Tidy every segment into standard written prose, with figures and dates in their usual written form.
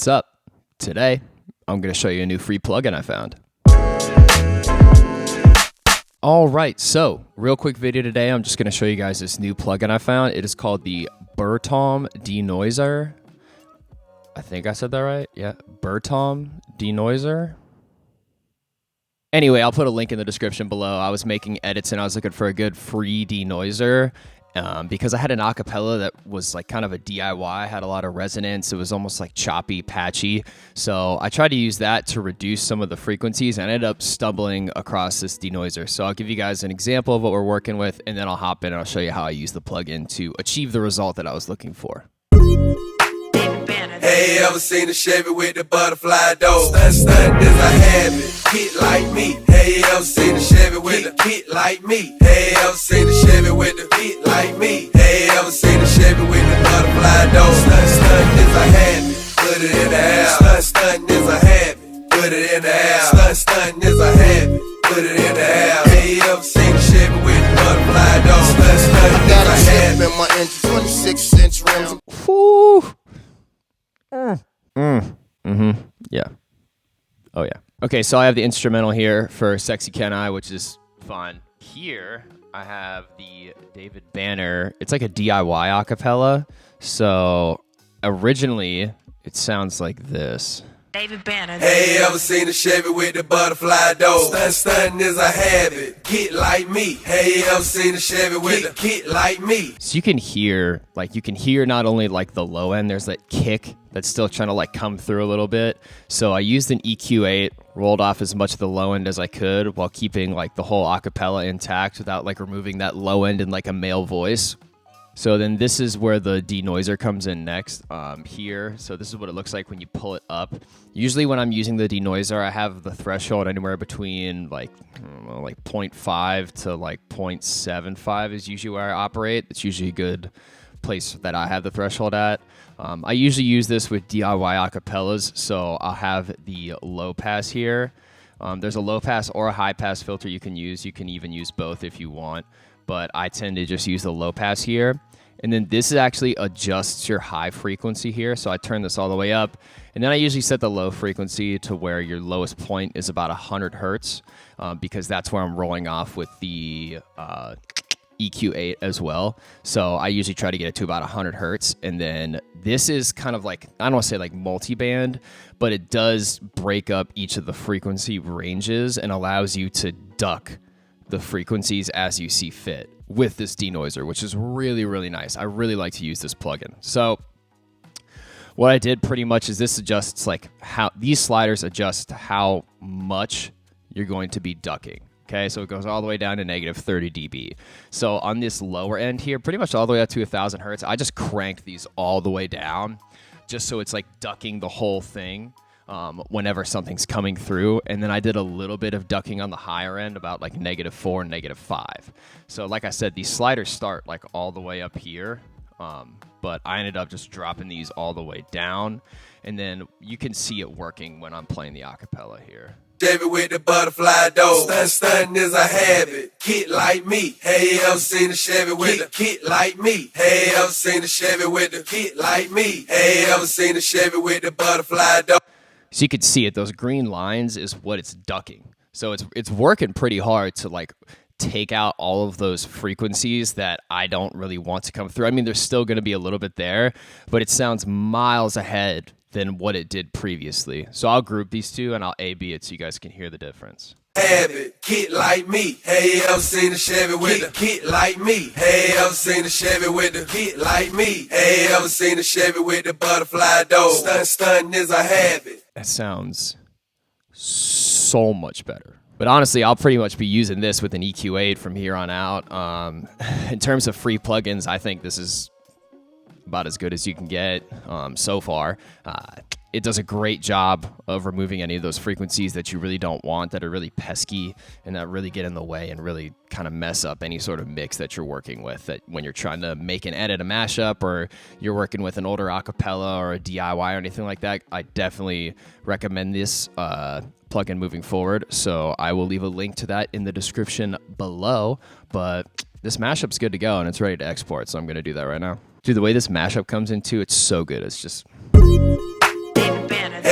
What's up? Today, I'm going to show you a new free plugin I found. All right, so real quick video today. I'm just going to show you guys this new plugin I found. It is called the Bertom DeNoiser. I think I said that right. Yeah, Bertom DeNoiser. Anyway, I'll put a link in the description below. I was making edits and I was looking for a good free denoiser because I had an acapella that was like kind of a DIY, had a lot of resonance. It was almost like choppy, patchy. So I tried to use that to reduce some of the frequencies and I ended up stumbling across this denoiser. So I'll give you guys an example of what we're working with and then I'll hop in and I'll show you how I use the plugin to achieve the result that I was looking for. Hey, ever seen a Chevy with the butterfly door? Stunt is a habit, kid like me. Hey, ever seen a Chevy with a kid like me? Hey, ever seen a Chevy with a kid like me? Hey, ever seen a Chevy with the butterfly door? Stunt is a habit, put it in the air. Stunt is a habit, put it in the air. Stunt is a habit, put it in the air. Hey, ever seen a Chevy with the butterfly door? Stunt is a habit. In my engine, 26-inch rims. Whew. Yeah. Oh, yeah. Okay, so I have the instrumental here for Sexy Can I, which is fun. Here, I have the David Banner. It's like a DIY acapella. So, originally, it sounds like this. David Banner. Hey, ever seen a Chevy with the butterfly door? Stuntin' is a habit, kid like me. Hey, ever seen a Chevy with a kid like me? So you can hear not only like the low end, there's that kick that's still trying to like come through a little bit. So I used an EQ8, rolled off as much of the low end as I could while keeping like the whole acapella intact without like removing that low end in like a male voice. So then this is where the denoiser comes in next here. So this is what it looks like when you pull it up. Usually when I'm using the denoiser, I have the threshold anywhere between like 0.5 to like 0.75 is usually where I operate. It's usually a good place that I have the threshold at. I usually use this with DIY acapellas. So I'll have the low pass here. There's a low pass or a high pass filter you can use. You can even use both if you want. But I tend to just use the low pass here. And then this actually adjusts your high frequency here. So I turn this all the way up. And then I usually set the low frequency to where your lowest point is about 100 hertz because that's where I'm rolling off with the EQ8 as well. So I usually try to get it to about 100 hertz. And then this is kind of like, I don't want to say like multi-band, but it does break up each of the frequency ranges and allows you to duck the frequencies as you see fit with this denoiser, which is really, really nice. I really like to use this plugin. So what I did pretty much is this adjusts like how these sliders adjust how much you're going to be ducking. Okay, so it goes all the way down to negative 30 dB. So on this lower end here, pretty much all the way up to 1,000 hertz, I just cranked these all the way down just so it's like ducking the whole thing whenever something's coming through. And then I did a little bit of ducking on the higher end, about like -4, -5. So like I said, these sliders start like all the way up here. But I ended up just dropping these all the way down. And then you can see it working when I'm playing the acapella here. Chevy with the butterfly door. Stuntin' is a habit, kid like me. Hey, ever seen a Chevy with a kid like me? Hey, ever seen a Chevy with a kid like me? Hey, ever seen a Chevy with the butterfly door? So you can see it, those green lines is what it's ducking. So it's working pretty hard to like take out all of those frequencies that I don't really want to come through. I mean, there's still going to be a little bit there, but it sounds miles ahead than what it did previously. So I'll group these two and I'll A/B it so you guys can hear the difference. Habit, kid like me. Hey, ever seen a Chevy with a kid like me? Hey, ever seen a Chevy with a kid like me? Hey, ever seen a Chevy with the butterfly door? Stunt is a habit. That sounds so much better. But honestly, I'll pretty much be using this with an EQ8 from here on out. In terms of free plugins, I think this is about as good as you can get so far. It does a great job of removing any of those frequencies that you really don't want, that are really pesky and that really get in the way and really kind of mess up any sort of mix that you're working with. That when you're trying to make an edit, a mashup, or you're working with an older acapella or a DIY or anything like that, I definitely recommend this plugin moving forward. So I will leave a link to that in the description below. But this mashup's good to go and it's ready to export, so I'm going to do that right now. Dude, the way this mashup comes into, it's so good. It's just...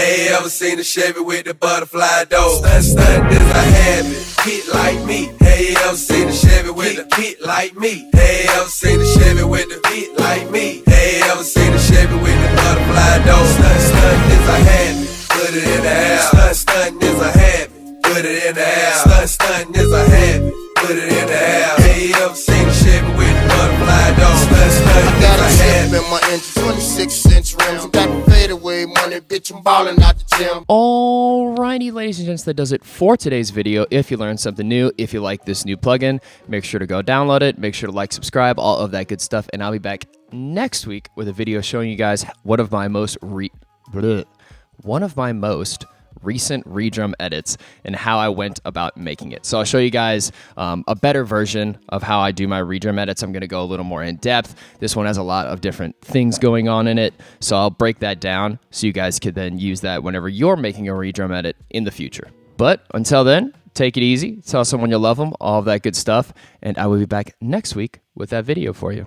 Hey, ever seen a Chevy with the butterfly door? Stunt is a habit, kid like me. Hey, ever seen a Chevy with a kid like me? Hey, ever seen a Chevy with a kid like me? Hey, ever seen a Chevy with the butterfly door? Stunt is a habit, put it in the air. Stunt is a habit, put it in the air. Stunt is a habit, put it in the air. Hey, ever seen a Chevy with the butterfly door? I got a Stunt is a chip habit. in my engine, 26-inch rims. I got the fadeaway money, bitch, I'm ballin' out the gym. Alrighty, ladies and gents, that does it for today's video. If you learned something new, if you like this new plugin, make sure to go download it. Make sure to like, subscribe, all of that good stuff. And I'll be back next week with a video showing you guys one of my most recent redrum edits and how I went about making it. So I'll show you guys a better version of how I do my redrum edits. I'm going to go a little more in depth. This one has a lot of different things going on in it, so I'll break that down so you guys could then use that whenever you're making a redrum edit in the future. But until then, take it easy, tell someone you love them, all of that good stuff, and I will be back next week with that video for you.